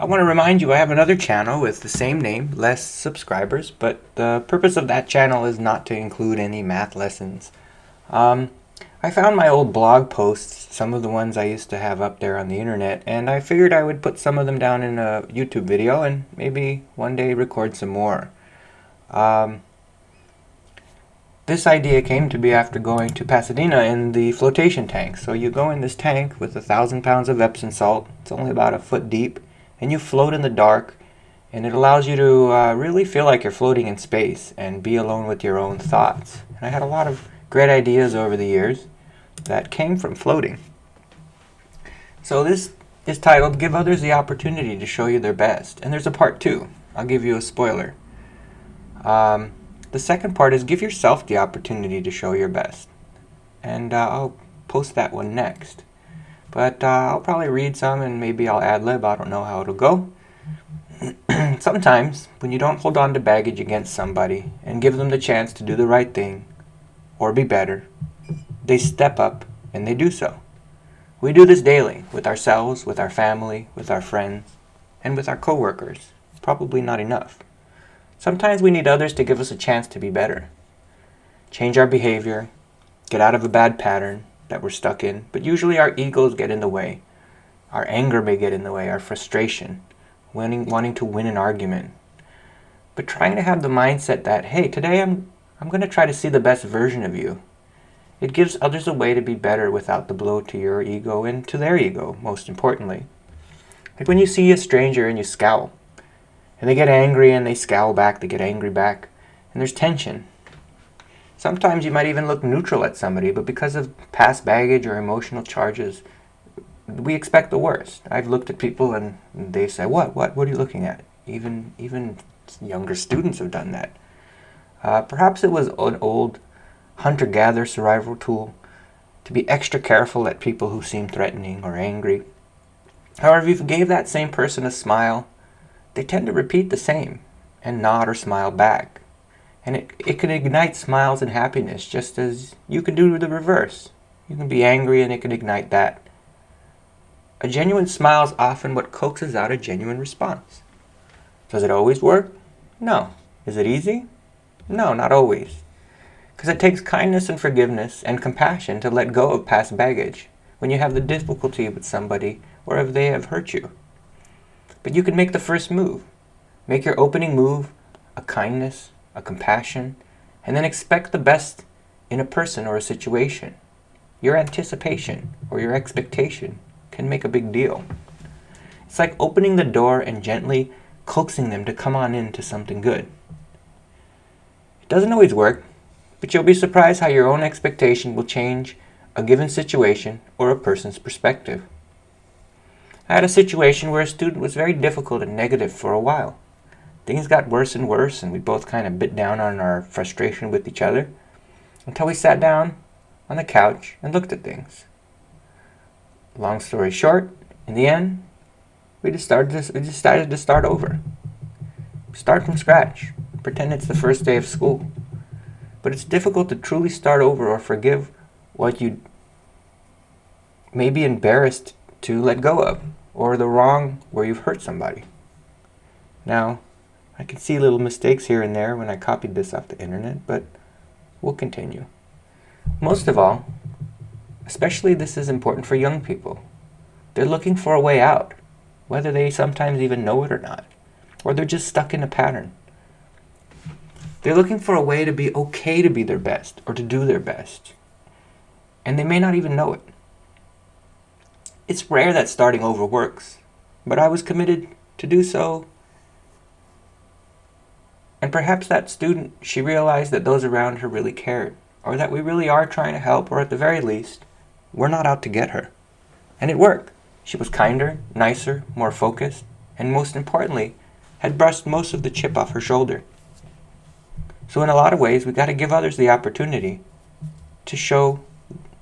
I want to remind you I have another channel with the same name, less subscribers, but the purpose of that channel is not to include any math lessons. Um, I found my old blog posts, some of the ones I used to have up there on the internet, and I figured I would put some of them down in a YouTube video and maybe one day record some more. Um, this idea came to be after going to Pasadena in the flotation tank. So you go in this tank with 1,000 pounds of Epsom salt, it's only about a foot deep, and you float in the dark, and it allows you to really feel like you're floating in space and be alone with your own thoughts. And I had a lot of great ideas over the years that came from floating. So this is titled Give Others the Opportunity to Show You Their Best. And there's a part two. I'll give you a spoiler. The second part is give yourself the opportunity to show your best. And I'll post that one next. But I'll probably read some and maybe I'll ad-lib. I don't know how it'll go. Sometimes, when you don't hold on to baggage against somebody and give them the chance to do the right thing or be better, they step up and they do so. We do this daily with ourselves, with our family, with our friends, and with our coworkers. Probably not enough. Sometimes we need others to give us a chance to be better. Change our behavior, get out of a bad pattern that we're stuck in, but usually our egos get in the way. Our anger may get in the way, our frustration, wanting to win an argument. But trying to have the mindset that, hey, today I'm going to try to see the best version of you. It gives others a way to be better without the blow to your ego and to their ego, most importantly. Like when you see a stranger and you scowl, and they get angry and they scowl back, they get angry back, and there's tension. Sometimes you might even look neutral at somebody, but because of past baggage or emotional charges, we expect the worst. I've looked at people and they say, what are you looking at? Even younger students have done that. Perhaps it was an old hunter-gatherer survival tool to be extra careful at people who seem threatening or angry. However, if you gave that same person a smile, they tend to repeat the same and nod or smile back. And it can ignite smiles and happiness just as you can do the reverse. You can be angry and it can ignite that. A genuine smile is often what coaxes out a genuine response. Does it always work? No. Is it easy? No, not always. Because it takes kindness and forgiveness and compassion to let go of past baggage when you have the difficulty with somebody or if they have hurt you. But you can make the first move. Make your opening move a kindness, a compassion, and then expect the best in a person or a situation. Your anticipation or your expectation can make a big deal. It's like opening the door and gently coaxing them to come on into something good. It doesn't always work, but you'll be surprised how your own expectation will change a given situation or a person's perspective. I had a situation where a student was very difficult and negative for a while. Things got worse and worse, and we both kind of bit down on our frustration with each other until we sat down on the couch and looked at things. Long story short, in the end, we decided to start over. Start from scratch. Pretend it's the first day of school. But it's difficult to truly start over or forgive what you may be embarrassed to let go of, or the wrong where you've hurt somebody. Now, I can see little mistakes here and there when I copied this off the internet, but we'll continue. Most of all, especially this is important for young people. They're looking for a way out, whether they sometimes even know it or not, or they're just stuck in a pattern. They're looking for a way to be okay to be their best or to do their best, and they may not even know it. It's rare that starting over works, but I was committed to do so. And perhaps that student, she realized that those around her really cared, or that we really are trying to help, or at the very least, we're not out to get her. And it worked. She was kinder, nicer, more focused, and most importantly, had brushed most of the chip off her shoulder. So in a lot of ways, we got to give others the opportunity to show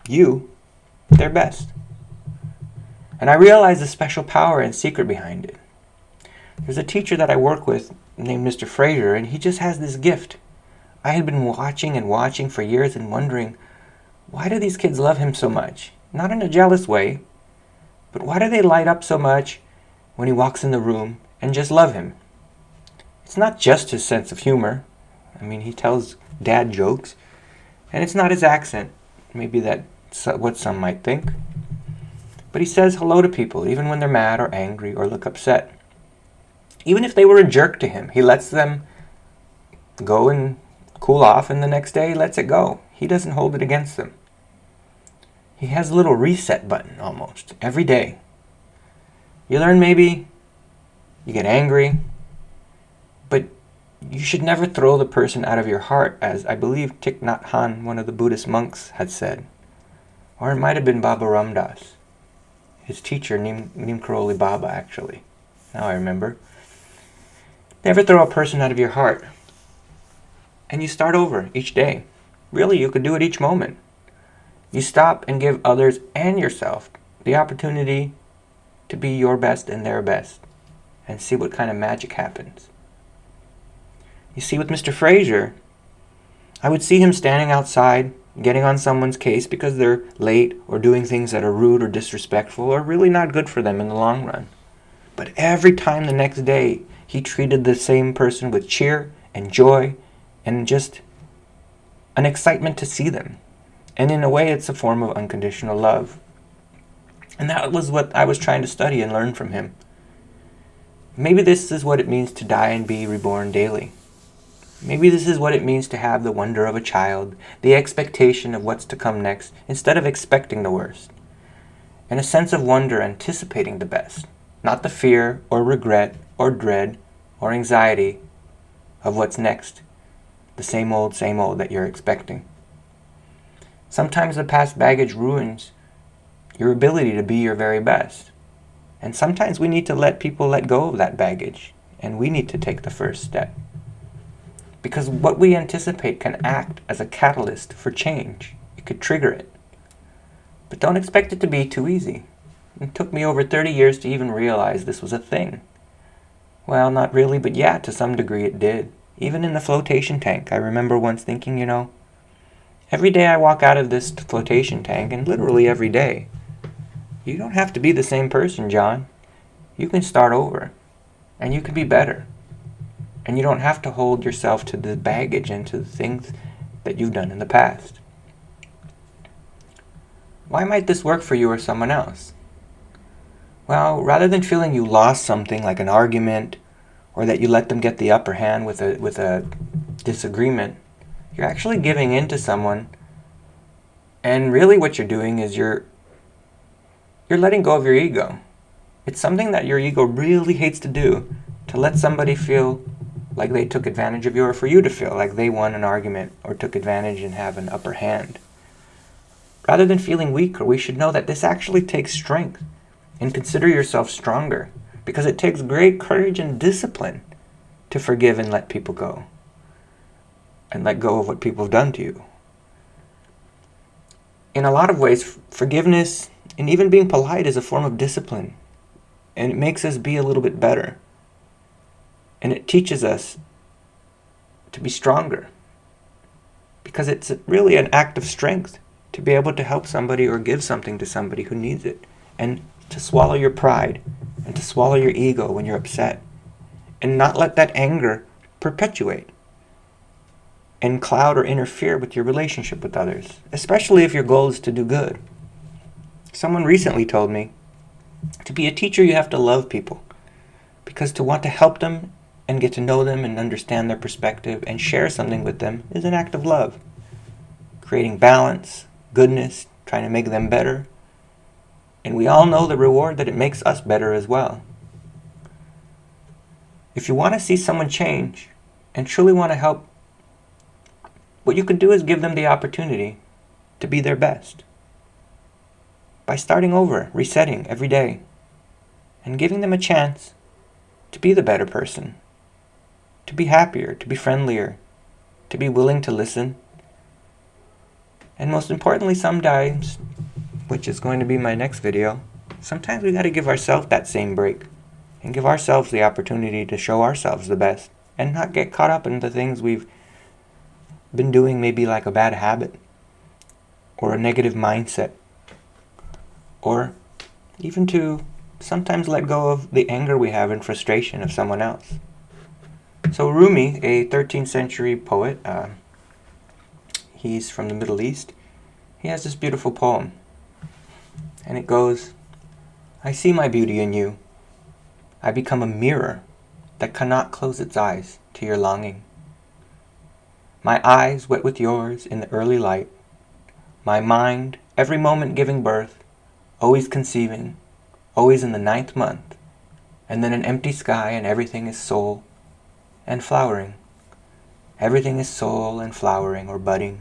you their best. And I realized the special power and secret behind it. There's a teacher that I work with named Mr. Fraser, and he just has this gift. I had been watching and watching for years and wondering, why do these kids love him so much? Not in a jealous way, but why do they light up so much when he walks in the room and just love him. It's not just his sense of humor. I mean, he tells dad jokes, and it's not his accent. Maybe that's what some might think. But he says hello to people, even when they're mad or angry or look upset. Even if they were a jerk to him, he lets them go and cool off, and the next day he lets it go. He doesn't hold it against them. He has a little reset button almost every day. You learn maybe you get angry, but you should never throw the person out of your heart, as I believe Thich Nhat Hanh, one of the Buddhist monks, had said. Or it might have been Baba Ram Dass, his teacher, Neem Karoli Baba, actually. Now I remember. Never throw a person out of your heart. And you start over each day. Really, you could do it each moment. You stop and give others and yourself the opportunity to be your best and their best, and see what kind of magic happens. You see, with Mr. Fraser, I would see him standing outside, getting on someone's case because they're late or doing things that are rude or disrespectful or really not good for them in the long run. But every time the next day, he treated the same person with cheer and joy and just an excitement to see them. And in a way, it's a form of unconditional love. And that was what I was trying to study and learn from him. Maybe this is what it means to die and be reborn daily. Maybe this is what it means to have the wonder of a child, the expectation of what's to come next, instead of expecting the worst. And a sense of wonder anticipating the best, not the fear or regret or dread or anxiety of what's next, the same old that you're expecting. Sometimes the past baggage ruins your ability to be your very best. And sometimes we need to let people let go of that baggage, and we need to take the first step. Because what we anticipate can act as a catalyst for change. It could trigger it. But don't expect it to be too easy. It took me over 30 years to even realize this was a thing. Well, not really, but yeah, to some degree it did. Even in the flotation tank, I remember once thinking, every day I walk out of this flotation tank, and literally every day, you don't have to be the same person, John. You can start over, and you can be better. And you don't have to hold yourself to the baggage and to the things that you've done in the past. Why might this work for you or someone else? Well, rather than feeling you lost something like an argument, or that you let them get the upper hand with a disagreement, you're actually giving in to someone, and really what you're doing is you're letting go of your ego. It's something that your ego really hates to do, to let somebody feel like they took advantage of you, or for you to feel like they won an argument or took advantage and have an upper hand. Rather than feeling weaker, we should know that this actually takes strength, and consider yourself stronger, because it takes great courage and discipline to forgive and let people go, and let go of what people have done to you. In a lot of ways, forgiveness and even being polite is a form of discipline, and it makes us be a little bit better. And it teaches us to be stronger, because it's really an act of strength to be able to help somebody or give something to somebody who needs it, and to swallow your pride and to swallow your ego when you're upset, and not let that anger perpetuate and cloud or interfere with your relationship with others, especially if your goal is to do good. Someone recently told me, to be a teacher you have to love people, because to want to help them and get to know them and understand their perspective and share something with them is an act of love. Creating balance, goodness, trying to make them better. And we all know the reward that it makes us better as well. If you want to see someone change and truly want to help, what you can do is give them the opportunity to be their best. By starting over, resetting every day, and giving them a chance to be the better person, to be happier, to be friendlier, to be willing to listen. And most importantly, sometimes, which is going to be my next video, sometimes we got to give ourselves that same break and give ourselves the opportunity to show ourselves the best and not get caught up in the things we've been doing, maybe like a bad habit or a negative mindset, or even to sometimes let go of the anger we have and frustration of someone else. So Rumi, a 13th century poet, he's from the Middle East, he has this beautiful poem. And it goes, I see my beauty in you. I become a mirror that cannot close its eyes to your longing. My eyes wet with yours in the early light. My mind, every moment giving birth, always conceiving, always in the 9th month. And then an empty sky and everything is soul and flowering. Everything is soul and flowering or budding.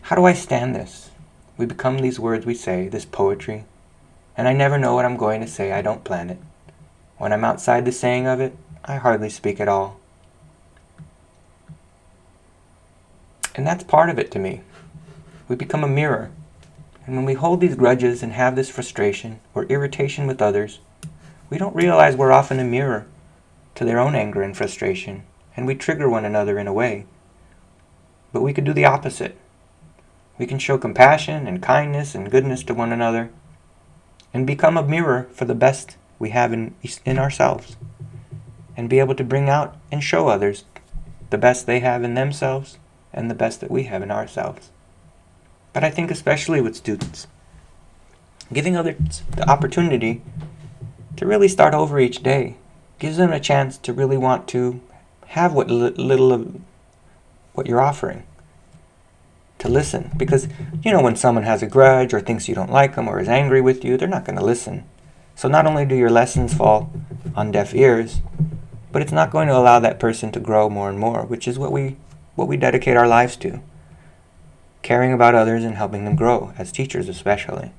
How do I stand this? We become these words we say, this poetry, and I never know what I'm going to say. I don't plan it. When I'm outside the saying of it, I hardly speak at all. And that's part of it to me. We become a mirror. And when we hold these grudges and have this frustration or irritation with others, we don't realize we're often a mirror to their own anger and frustration, and we trigger one another in a way. But we could do the opposite. We can show compassion and kindness and goodness to one another and become a mirror for the best we have in ourselves, and be able to bring out and show others the best they have in themselves and the best that we have in ourselves. But I think especially with students, giving others the opportunity to really start over each day gives them a chance to really want to have what little of what you're offering. To listen. Because, when someone has a grudge or thinks you don't like them or is angry with you, they're not going to listen. So not only do your lessons fall on deaf ears, but it's not going to allow that person to grow more and more, which is what we dedicate our lives to. Caring about others and helping them grow, as teachers especially.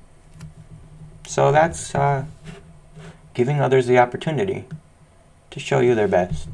So that's giving others the opportunity to show you their best.